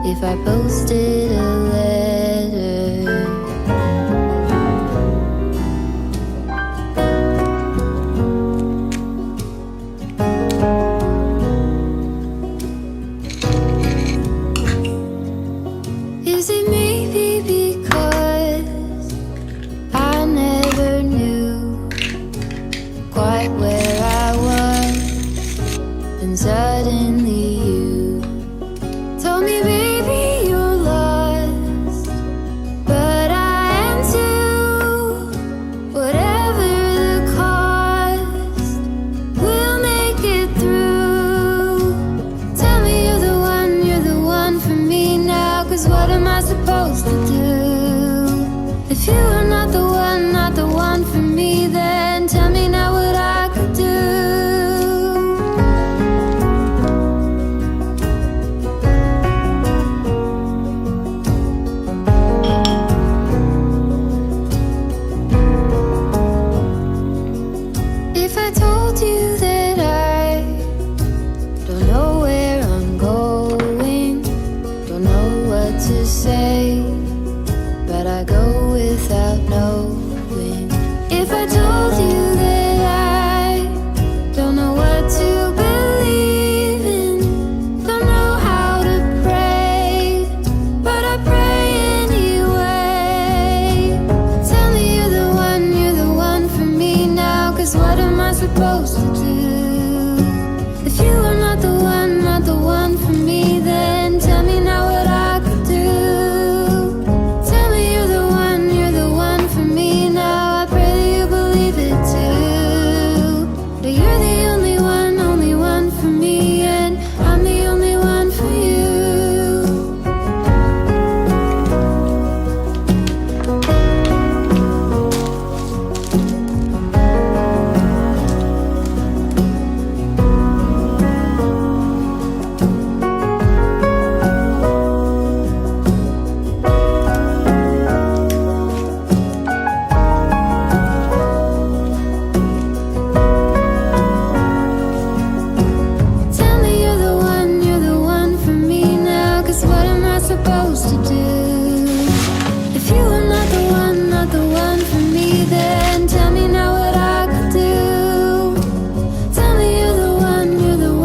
if I posted a letter. Is it maybe because I never knew quite where I was, and suddenly you told me, baby, you're lost, but I am too. Whatever the cost, we'll make it through. Tell me you're the one for me now, 'cause what am I supposed to do? If you are not the one for me, then tell me now what I could do. If I told you that I don't know where I'm going, don't know what to say, but I go without knowing. If I told you that I don't know what to believe in, don't know how to pray, but I pray anyway. Tell me you're the one for me now, 'cause what am I supposed to do? If you are not the one for me, then tell me now what I could do. Tell me you're the one for me now. I pray that you believe it too. That you're the only one for me, and I'm the only one for you. Tell me you're the one for me now, 'cause what am I supposed to do? If you are not the one for me, then tell me now what I could do. Tell me you're the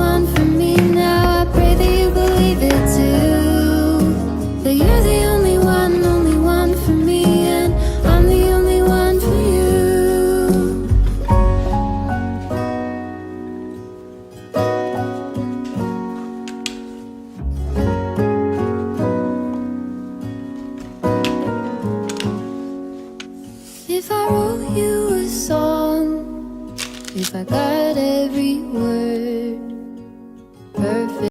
one for me now. I pray that you believe it too. That you're the only one for me, and I'm the only one for you. If I wrote you a song, if I got every word